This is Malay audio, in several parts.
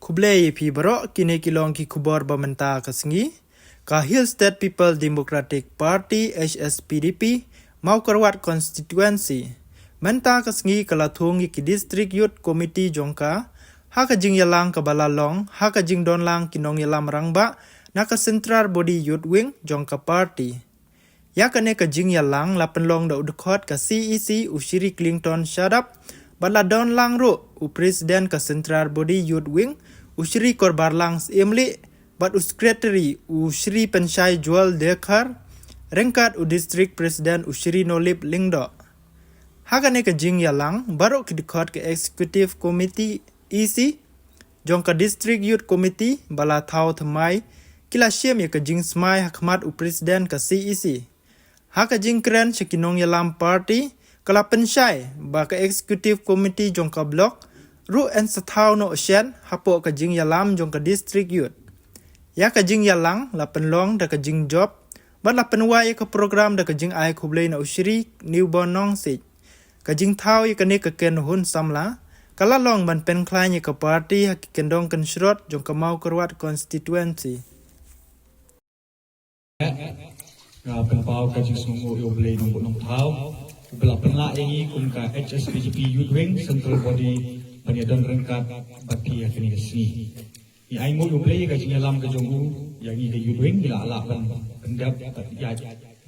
Kublai pi barok kini kilong ki kubor bamenta kasengi. Ka Hill State People Democratic Party HSPDP mau kerwat konstituensi. Menta kasengi kalatung ki District Youth Committee jongka. Haka jing yalang ke balalong, haka jing donlang kinong yalam rangba. Naka Central Body Youth Wing jongka party. Ya kene ke jing yalang lapen long da udekot ke CEC Ushiri Clinton Shadap. Bala don lang ro u Presiden ke Central Body Youth Wing Ushri Korbarlang Emli bat Secretary Ushri Penshai Jual Dekar Rengkat u District President Ushri Nolip Lingdo. Hakane ke jing yalang baru ke dikot ke Executive Committee EC jong ke District Youth Committee bala thau thamai kila syem ya ke jing smai hakmat u Presiden ke CEC. Haka jing keren sekinong yalam party kala pensyai ba ke Executive Committee jong ke blok ru en setau no shen hapo ke jing yalam jong ke District Youth. Ya ke jing yalang la penlong da ke jing job bat la penwai ke program da ke jing ai kublai na ushri newborn nong sit. Ke jing thau ya ke ne ke ken hun samla kala long ban pen klai ke party hak kendong ken shrot jong ke mau kerwat constituency. Penpau ka jing sungu yo blai nong thau bela penla ini kum ka HSPDP Youth Wing Central Body penyadon rengkat bati yakni kesini. Ni ai mo yo play ka jing alam ka jongu yang ni ke Youth Wing bila ala pendap ya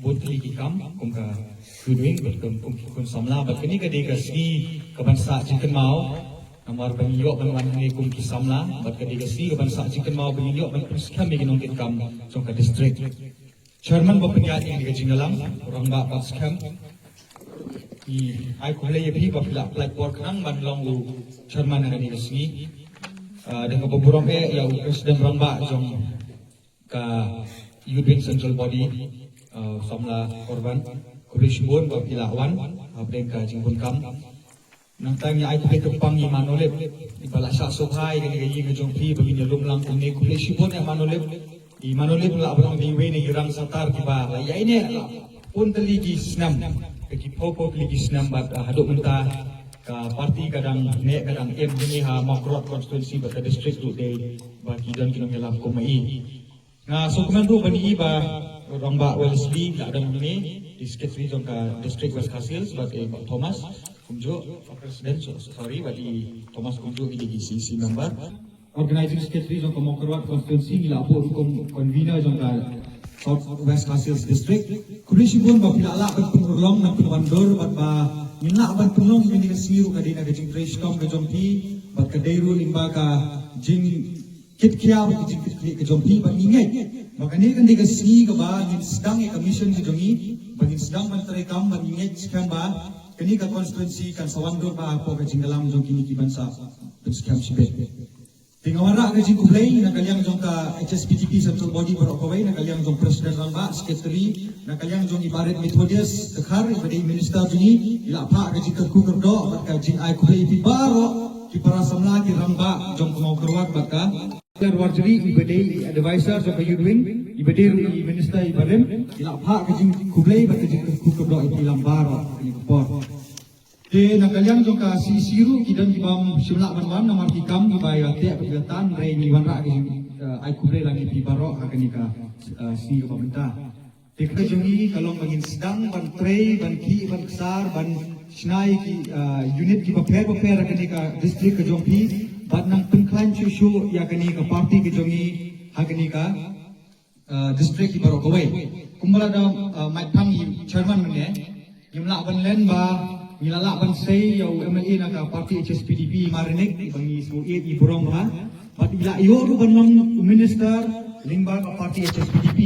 botli ki kam kum ka Youth Wing kum samla bat kini ka de ka sini ka bansa jingken mau namar pengiyok ban ni kum ki samla bat ka de ka sini ka bansa jingken mau pengiyok ban skam mi ginong kin kam jong ka district. Chairman ba penyat ni ka jing alam orang ba pas skam ai kublai yapi bapila plak por kang ban long lu chairman ngani resmi dengan beberapa ya presiden ramba jong ka Youth Wing Central Body samla korban kublai shibon bapila wan bleng ka jingbon kam nang tanya ai kublai kepang ni manolep ibala sa sohai gani gayi ga jong pi bagi lum lang kumne kublai shibon ya manolep I manolep la abang di we ni girang satar tiba la ya ini pun teligi senam bagi pokok lagi senam bat haduk mentah ka parti kadang nek kadang em ni ha makrot konstituensi bat district tu de bagi dan kinong yalam komai nga so komen tu bani ba orang ba Wellesley la ada ni di secretary jong ka district West Castles bat Thomas kumjo president sorry bagi Thomas kumjo di CC member organizing secretary jong ka makrot konstituensi la po hukum convener jong ka South West Castles District. Kulisi pun bapila ala bat pengurlong na pinwandor bat ba nina bat pengulong ini ka siru ka dina ka jing presscom ka jompi bat ka dairu limba ka jing kitkia bat jing kitkia ka jompi bat ingay. Makanya kan di ka si ka ba ngin sedang ka mission ka jongi bat ngin sedang man terekam bat ingay kan ba kani ka constituency kan sawandor ba po ka jing dalam jong kini ki bansa skam sibet. Tingawara ka jing kublay na kalyang jong ka HSPDP Central Body berokaway na kalyang jong President Rangba, Secretary na kalyang jong Ibarat Methodius Tekar, ibadai Minister juni ila pa ka jing kerku kerdo bat ka jing ay kublay pibaro ki para samla ki Rangba jong kumau kerwat bat ka warjari ibadai advisor jong ka Youth Wing ibadai Minister Ibarim ila pa ka jing kublay bat ka jing kerku kerdo iti lambaro ni kupor. Di nakalyang jong ka si siru kidan kibam simla banwan namar kikam kibaya te apilatan rei ni wanra ki ai kubre lagi pi baro hakani ka si pemerintah. Tikra jongi kalong bangin sedang ban trei ban ki ban besar ban snai ki unit ki paper hakani ka district ka jongpi bat nang pengklan chusu ya kani ka party ki jongi hakani ka district ki baro kawai. Kumbala da mai thang chairman ne yimla ban len ba Nilala ban say yaw MLA na ka party HSPDP marinik bangi suit iburong ha pat ila iyo ban lang minister lingba ka party HSPDP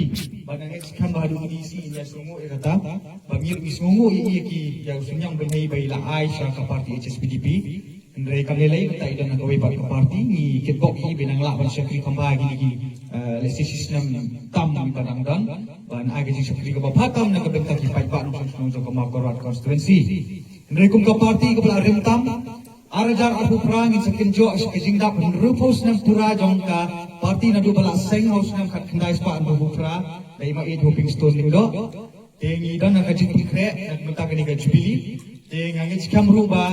banang ex kan bahadu DC nya sumo ikata bangi ismo ki yaw sunyang banai baila Aisha ka party HSPDP ndre kamlelay kata idan na gaway pa ka party ni kitbok i binang la ban syakri kamba gini ki lesi system tam ni panangdang ban agi jing syakri ka bapatam na kabenta ki pai pa nung sunong ka makorwat constituency Mereka ke parti kepala rentam, arajar aku perangin sekian jauh sekejing dak menrupus nam pura jongka parti nadu bala seng haus nam kat kendai sepa anu bukra dari ma itu hoping stone lindo, tengi dan nak kajing pikre nak mentak ni kajibili, tengi angin cikam ruba,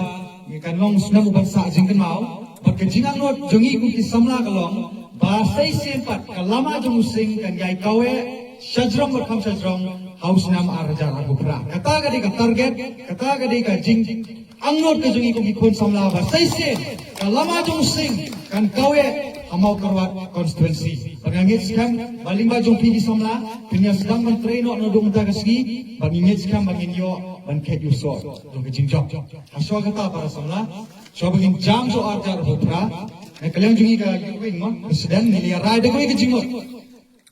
ikan long sunam uban sa jingkan mau, Pagkajingan no jongi kung kisamla kalong basay sempat kalama jong using kan yai kawe syajrong berkam syajrong haus nama arajar aku pra kata gadi ka target kata gadi ka jing angnot ka jongi kung ikon samla basay sem kalama jong using kan kawe amau karwat constituency pangangit skam baling ba jong pigi samla pinya sedang menteri no dong tagasgi bangingit skam banginyo ban ket yuso jong jing job aswa kata para samla so bangin jam so arjar hopra na kalian jungi ka yuwing mo presiden ni rai de ko ikajingot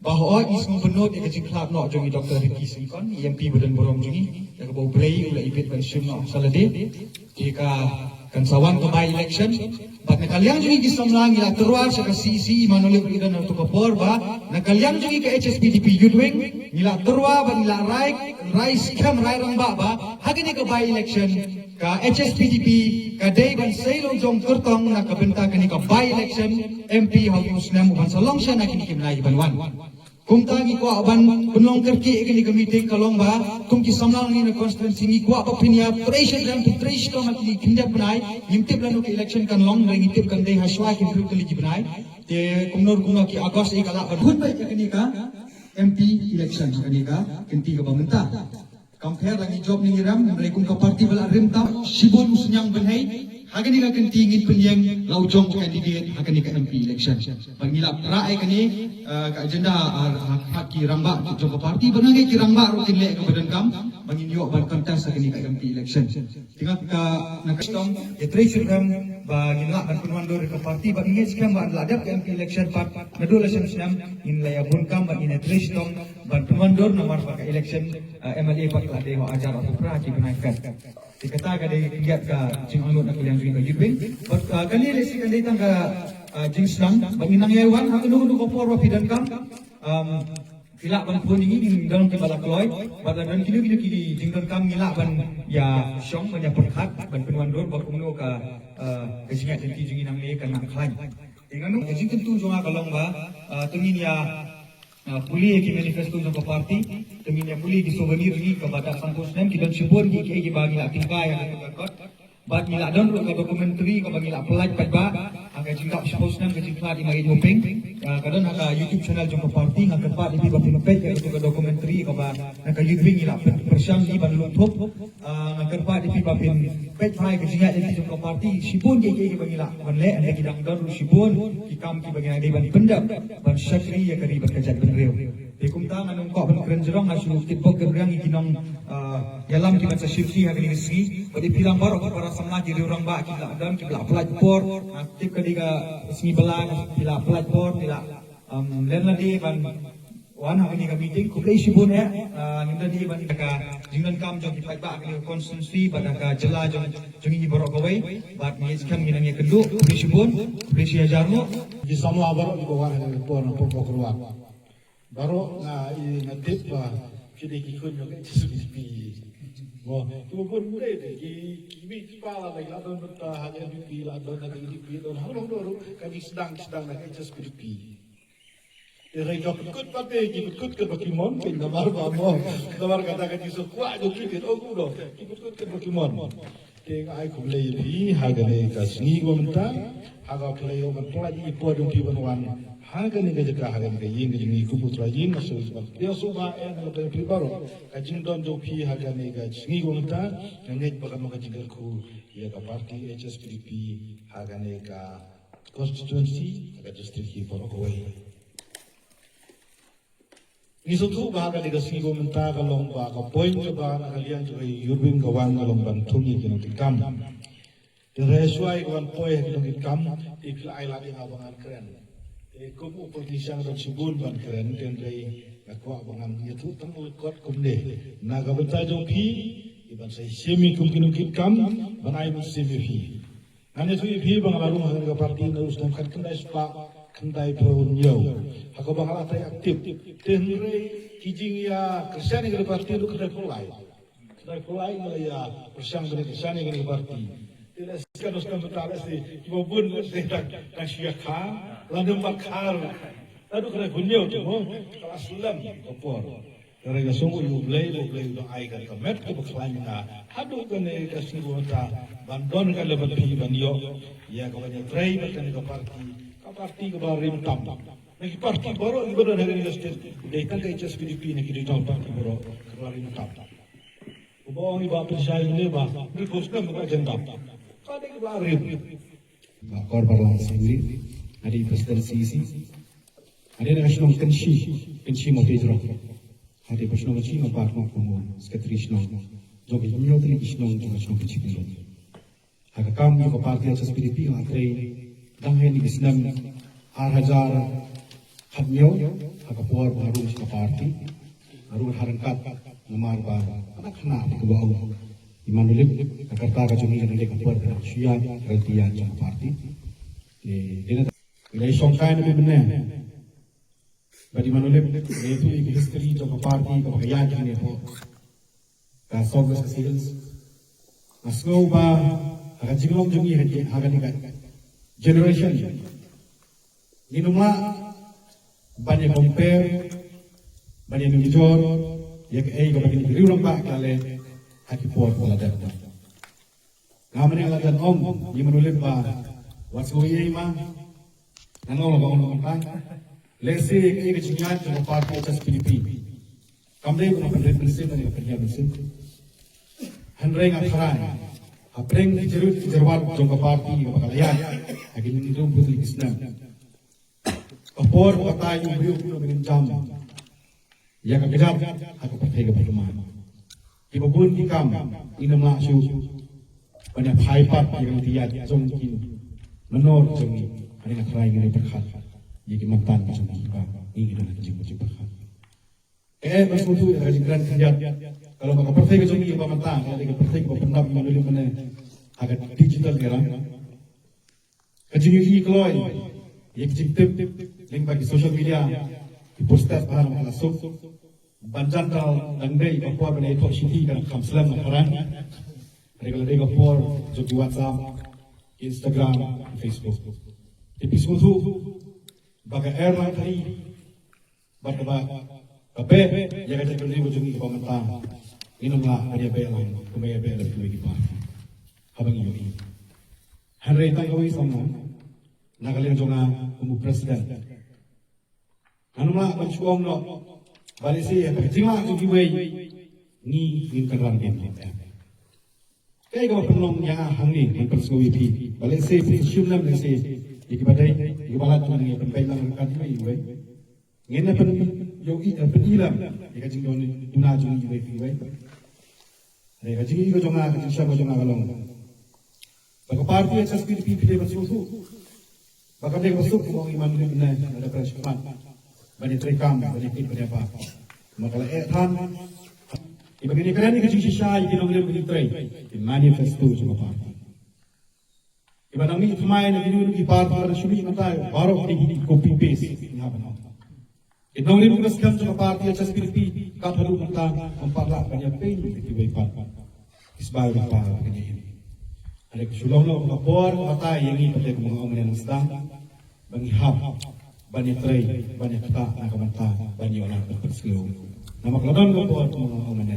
bahwa ismu benot ikajing klab no jungi Dr. Ricky Singkon EMP badan borom jungi ya ko brei ula ipit ban sim no salade ika kan sawan ko by election but na kalian jungi kisamlang ila terwar sa CC manolip ida na to kapor ba na kalian jungi ka HSPDP yudwing nila terwa ba nila rai scam rai ramba ba hagini ka by election ka HSPDP ka day ban sailong jong kurtong na kabenta kani ka by election MP haus na mo ban salong siya na kinikimlay banwan kung tangi ko aban punlong kerki kani ka meeting kalong ba kung kisamlang ni na constituency ni ko apa pinya pressure dan pressure to makini kinda banai nimtip lanu ka election kan long ring intip kan day haswa ki fruit ligi banai te kumnor kuno ki agos e kala ban bay kani ka MP election kani ka kinti ka pamenta compare lagi job ni ram mereka ka parti bala rentam sibon senyang benhai hagani ka kentingin penyang laujong candidate hagani ka MP election pangilap raai kani ka agenda hak ki ramba jong ka parti banangai ki ramba rutin le ka badan kam manginyo ban kontes hagani ka MP election tinggal ka nakastong treasure ram ba ginla ban penwandor ka parti ba ingit skam ba ladap ka MP election part nadul election snam in layabun kam ba in treasure ban penwandor nomor ka election MLA pak la dewa ajar atau pra ki benaikan dikata ka de kiat ka jing anut nak yang jing ka yudwing but kali lesi kan datang ka jing slang banginang yawan ha nu ko por wa pidan kam Kilak ban pun ini dalam kepala kloy, pada dan kini jing kam ngilak ban ya syong ban ya perkat ban penwandor ba kumno ka kejingat jenti jingi nang le kan nak klan. Dengan nu jing tentu jonga kalong ba tengin ya puli ki manifesto jong parti tengin ya puli ki souvenir ni kepada sampus nem ki dan syukur ki bagi la tingkai yang kot bat ngila don ka dokumentari ka bagi la pelaj pat ba aga jingkap suppose nam ka jingklat di magi jopeng kadon aga YouTube channel jong parti nga kepat di ba pinopet ka dokumentari ka ba ka yudwing ngila persyang di ban luthop nga kepat di ba pin pet phai ka jingat di jong parti sibun ki bagi la ban le ande ki dang don sibun ki kam ki bagi di ban pendap ban syakri ya kari ban kajat ban reu dikumta nganong ko ban keren jerong asu tibok gebrang ikinong dalam kita sesifsi hari ini pada bilang baru para samlah jadi orang bak kita dan kita pelajor tip ketiga seni belang kita pelajor kita lain lagi ban wan hari ini meeting kuplay sibun ya ninda di ban ka jingdan kam jong kita bak ni konsensi pada ka jela jong ini borok kawai bat ni sekarang minangnya kedua kuplay sibun kuplay siajarno di samlah baru di bawah ni pon keluar baru na ini tip kita ikut juga sesuatu Wah, tu pun boleh deh. Kimi kepala lagi ladon betah hanya dupi ladon lagi dupi ladon. Halang dulu kami sedang nak just dupi. Jadi kau ikut pakai, ikut ke Pokemon, pinamar bamo, pinamar katakan itu kuat juga kita ogudo, ikut ke Pokemon. Tengah aku beli lebih harga ni kasih gomta, harga play oman pelajari ipor dupi bantuan. Harga ni kerja harga ni yang ini kuputra yang masuk sebab dia suka yang lebih pribaro. Kajing don jopi harga ni gaji gomta, nengai bakan makan jinggalku ia ke parti HSPDP harga ni ke konstituensi harga distrik ipor kawai. Ini suatu bahagia di kasih gomta kalau bahagia poin coba kalian juga yubing kawan kalau bantungi kena tikam. Diresuai kawan poin kena tikam, dipilai lagi abangan keren. Kumu pertisang dan sibun ban keren dan dari nakwa bangan itu tanggal kuat kumde naga benta jopi iban saya semi kumkinukit kam banai semi fi nanya tu fi bang lalu harga parti terus dan kendai spa kendai tahun yau aku bang alat aktif tenre kijing ya kerjaan yang parti itu kedai pulai ya persiang dari kerjaan yang parti tidak sekarang betul sih maupun sedang siapa lalu makar, lalu kena punya tu, kelas 6 opor. Karena sungguh you play do ai kan kamet ke berklaim na hadu kan ne ka singu ta bandon kan lebat pi banyo ya ka banyak try kan ka parti ke barim tam nagi parti baru ibadah negara ini state dai kan ka HSPDP ne ki tam parti baru barim tam ubong iba persai ne ba ni kosna ka jendam ka de ke barim Bakor Barlang sendiri ada presidensi isi ada nasional kenshi mau tejro ada nasional kenshi mau part mau kamu sekretari nasional jadi menyokong nasional untuk nasional kenshi pun agak kamu juga parti atas PDP atrai dahai di Islam 6,000 hadmio agak puar baru sama parti baru harangkat nomor baru anak kena di bawah Imanulim Jakarta kajumi kan mereka buat syia keretian yang parti dia nilai songkai nabi benar bagi Imanulim itu history jangka parti kebahagiaan ini ka sogas hasilnya masuk ba agak jinglong jungi agak tingkat generation ini rumah banyak compare banyak menjor ya ke bagi diri orang pak kalian haki puar pelajar. Ngamen yang lajar om, di menulis ba, wasui ima, nangol ba on tang, lesi ke cinyan ke parti atas PDP. Kamdai ko makan represent ni kerja bersih. Handreng atharan, apreng jerut jerwat jong parti ke bakalayan, haki ni rum putri Islam. Kapor patay yung brio dengan jam. Ya kagajab, aku percaya ke bagaimana. Ibabun ikam inamla syu banyak haipat yang tiad jongkin menor jongi ada nak rai ngene berkhat jadi mantan jongi ba ini dan jing berkhat bersuatu dari gran kerja kalau maka pertai ke jongi ba mantan ada ke pertai ke pendap menulis mana agak digital gerang kejingi kloy yang ciptip link bagi social media di poster barang langsung Banjantral Dangdai Papua Benai Tok City dan Kamslam Nakaran Regal Papua Jogi WhatsApp Instagram Facebook Tapi suatu Baka airline tadi Baka Kape Yang ada berdiri Jogi ke pemerintah Inamlah Ada airline Kumaya airline Kumaya di Parti Habang iyo ini Henry Tangawi sama Nagalin Jonga Kumu Presiden Anumlah Mencuong no Balik saya berjima tu giway ni ingkaran game. Kaya kau penolong yang hangi mempersuai pi. Balik saya pensiun nam saya ikibadai ikibalat tu ni penpelang kadimai giway. Ngena pen yogi penilam ikajing don duna jung giway giway. Ada kajing iko jonga kajing siapa jonga kalong. Baka parti asas pi pilih bersusu. Baka dia masuk kau iman ni benar ada persiapan. Banyak rekam, banyak apa. Maka tan, ibagini kalian ini kecil sisa, ini orang yang begitu manifesto cuma parti. Ibadang ini kemain ini parti pada suri mata baru ini copy paste ini apa nama. Itu orang yang bersekian cuma parti atas PDP, kapalu mata memparlah banyak pain di bawah parti. Isbayu apa begini. Ada kesulong lo kapor mata yang ini pada kemenangan yang sedang bangihap. Banyak tray, banyak kata, nak mata, banyak orang berperseluruh. Nama kelabang kau buat orang mana?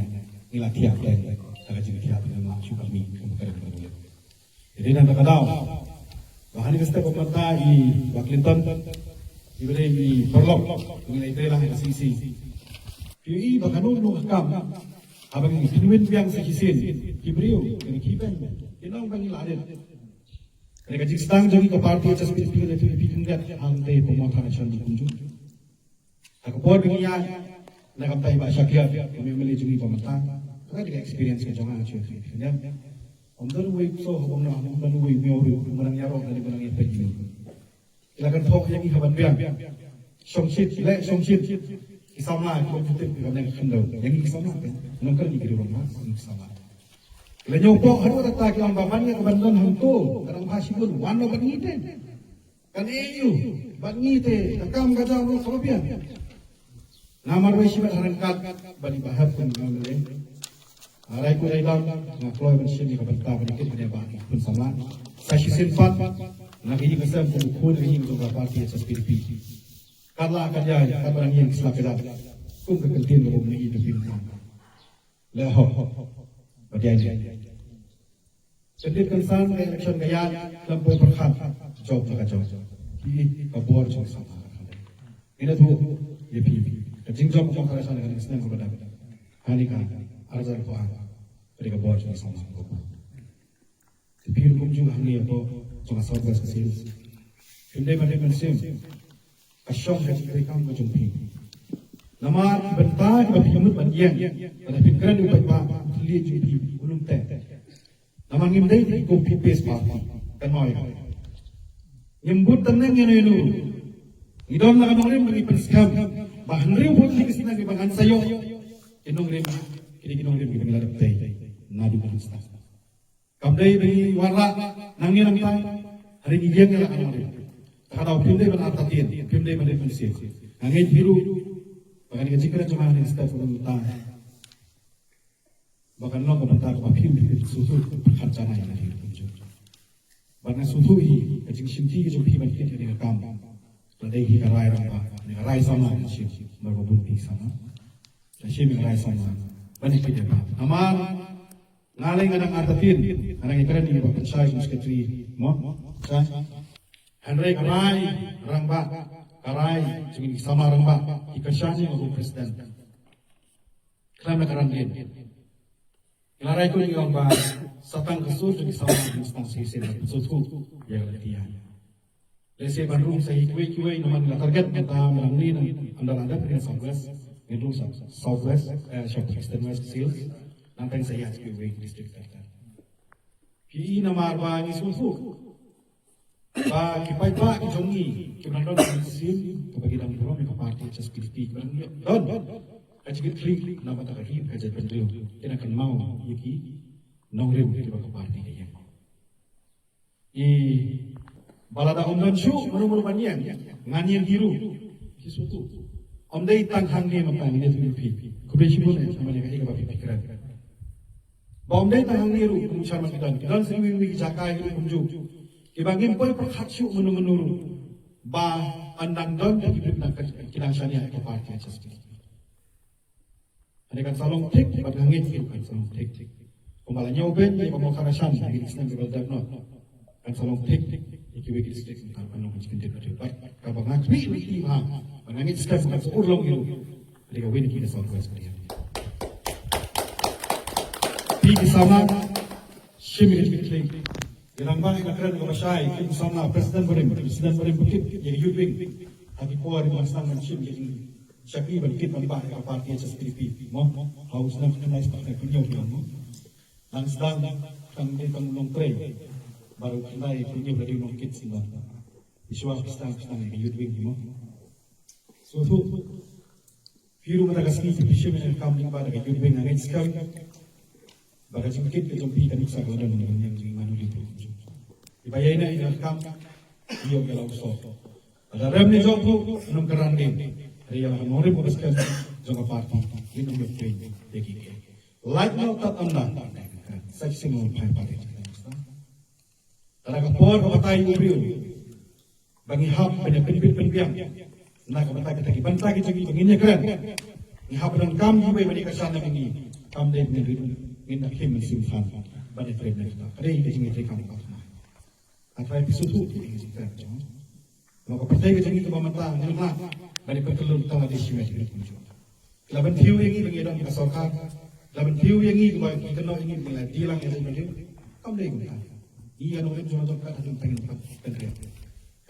Inilah tiap dan agak jadi tiap dan masuk kami kemukaran berbuat. Jadi nanti kau tahu, bahan ini setiap pemerintah di Clinton, diberi di Perlok, mengenai telah yang sisi. Jadi bahkan orang kam, abang ini kirim yang sekisin, kibriu, yang kipen, ini orang ini lain. Mereka jika sedang jadi ke parti atas PDP dan PDP tingkat hantai pemotongan nasional di kunjung. Aku buat begini, nak kampai Pak Syakir, kami memilih jadi pemerintah. Mereka dengan experience kejongan acuh. Kemudian, omdan wei so, omdan wei miori, menang yarok dari menang yang pergi. Ilakan tok yang ihaban biang, songsit, kisama, komputer, yang kendau, yang kisama, nongkar di kiri rumah, kisama. Bila nyopok haru tata ki ang babanya kebantuan hantu kadang pasipun wano bangite kan EU bangite takam kata ro sobian namar we sibat harangkat bani bahar pun ngale arai ku dailam ngakloy ban sini ka banta dikit pada ba pun sama sashi senfat nagi kasam pun kun ri untuk parti SPDP karla akan ya kabarang yang selaka kum kekentin ko ni ito pinang leho bagay sedit kansan election gaya lampu perkhat job ka job ki kabor job sama ina tu yepi kajing job ko kala sana kan isnan ko bada hani ka arzar ko pada kabor job sama ko tapi kum jung hani apa jong southwest sales Hyundai Management Sim Asyong kasi rekam ko jumpi Namar bentah ke bimut bandian pada pikiran di upaya lihat jumpi ulum teh Namar ngimdai di kopi paste party kanoi nyembut tenang yang enu idom nak nongrim bagi penskam bahan rim pun di kesini lagi bahan sayo nongrim kini nongrim di bangla teh nadu berista kamdai bagi warla nangin nangtai hari ini dia ngelak nongrim kalau Hyundai menatatin, Hyundai mendefinisi, angin biru, bahkan jika cuma yang staf utang, bahkan lo komentar apim di susu perkhidmatan yang ada di sini. Bahkan susu ini, kecil simpi kecil pi balik ke dengan kam, ladai hi karai rampa, dengan rai sama kecil, berbubun pi sama, kecil dengan rai sama, balik ke dia. Amal, ngalai ngadang artatin, ngadang ikan ini bapak saya musketri, mo, saya. Henry Karai Rangba Karai jadi sama Rangba ikasani dengan presiden. Kerana karantin. Kelarai ko yung Rangba satang kasur jadi sama instansi sila susu yang latihan. Lese Bandung saya ikui naman la target kita melangni anda dengan Southwest itu Southwest Eastern West Sales nanti saya ikui district kita. Ki nama arba ni susu. Ba kipai ba jongi kinandon sim kabagi dang pro mi party just PDP don kajik klik nama tak kaki kajik pendrio kena kan mau yiki nongrim di bawah party dia i balada omdan shu manu banyan nganien biru kisutu omdai tang hangni mapa ini tu pi kubeshi bune sama dengan ika bapi pikiran ba omdai tang hangni ru kumusar makidan dan sering wi jakai kunju Ibangin pun perkhidmatu menurut bah andang don dan diberikan kinasanya ke partai tersebut. Ada kan salong tek, pada hangit kan salong tek. Kemalannya oben di bawah karasan di Islam di Belda North. Kan salong tek, ikiwe district entar panong cikin dekat. Kabang ngakmi lagi mah, panangit sekali kan seurlong itu. Ada kawin kita Southwest dia. Di sama simil bitling. Irangba ikakran ko masyay, kung sama Presiden Berim yang yubing,agi kuar di masang mansim yang syakri berkit membah ke parti SPDP, mo, haus na kenais pakai punyok yang mo, dan sedang kang di pangulong pre, baru kenai punyok dari mungkit sila, iswa sedang yang yubing mo, so firu matagasni pisyo yang kami pada yubing angin sekali. Bagai sedikit kejumpi kan bisa kalau ada yang mana itu. Dibayar ini rekam dia kalau so. Ada rem ni job tu enam keranding. Dia yang mori bersekan jangka parti ini dia train deki. Like now tak anda. Seksi mau parti. Kalau kapor kapatai ubriu. Bagi hab banyak penbiang. Nak kapatai kita bantai kita begini keren. Ni hab dan kam juga bagi kesana ini. Kam deh Minta him simpan pada frame kita. Ada yang disini terkam apa? Apa episode tu ini kita jangan. Maka percaya kita ini pemantau nyelma pada perkelun tahu di sini kita tunjuk. Laban view yang ini bagi orang kita sokar. Laban view yang ini bagi kita nak ini bila dilang yang ini bagi kamu dah ikut. Ia orang cuma tu kan ada pengen pengen.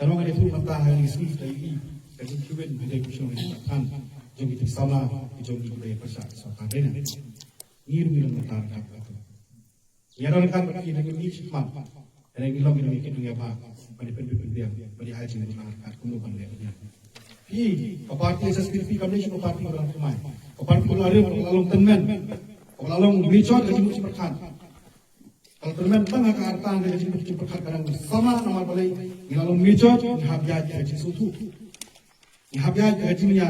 Kalau ada tu mantau hari ini lagi kerja kuben benda kusion ini kan. Jom kita sama, jom kita boleh percaya sokar ini. Ngiru mentar apa? Ya orang kan bagi dengan ini cuma, ada yang bilang kita dunia apa? Pada pendidikan, pada haji dan masyarakat kemudian dia. Hi, parti SPDP kami ni parti orang ramai. Parti pelari orang teman, orang bicot jadi mesti berkat. Kalau teman tengah ke artan jadi mesti berkat kadang sama nama balai. Orang bicot, habjat jadi suatu. Habjat jadi ni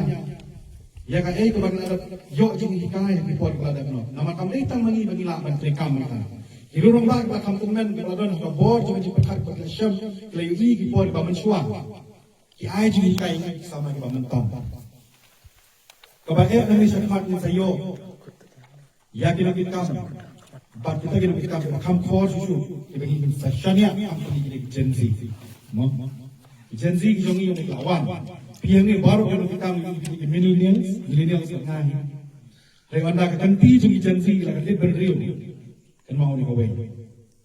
ya kan itu bagi ada yo jing hikaya di puan kelada no nama kami tang mangi bagi lah menteri kami kan hiru rombak ba kampung men kelada no bor jing perkar pada syam lagi di puan ba mensua ki ai jing hikaya sama di ba mentong Kabae na may sakmat ni sayo. Ya kita bat kita kita makam khor susu ibagi sa shania ang pagiging Gen Z. Mo. Gen Z yung yung lawan. Piyang baru kita millennials na ni. Kaya anda kanti yung Gen Z la liberal rio. Kan mau ni kawai.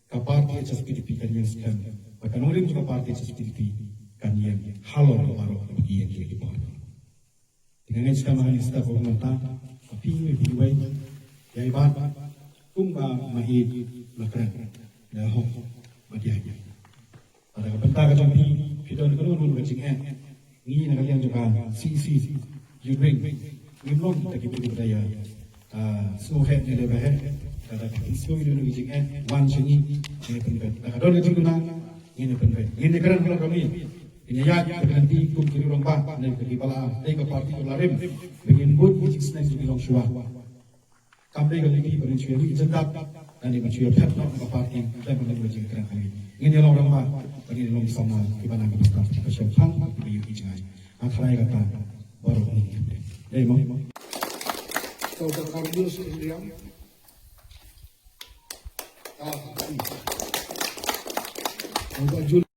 Ka parti HSPDP kan yang sekan. Bahkan orang juga parti HSPDP kan yang halor baru bagi yang kiri baru. Dengan sekarang ini staf pemerintah tapi ini biwai ya ibat kumba mahid lakran dah hok bagi aja. Pada kepentar kejampi kita nak nurun kecing ni nak kalian juga CC Ubring Nimlon kita kita budaya semua head ni lebar head ada semua ini kecing wan sini ini penbet. Kalau ada guna ini penbet. Ini kerana kalau kami ini ya berhenti kum kiri orang bah dan kiri bala ke parti berlarim begin buat kecing snack di long syuah. Kami kali ini berjuang di jendak dan di berjuang tetap ke parti dan berjuang kerana kami. Ini orang bah bagi long sama di mana kami start pasal hang di UP jangan. Akhirai kata baru ini. Demo. Saudara Carlos Indriam. Saudara Jul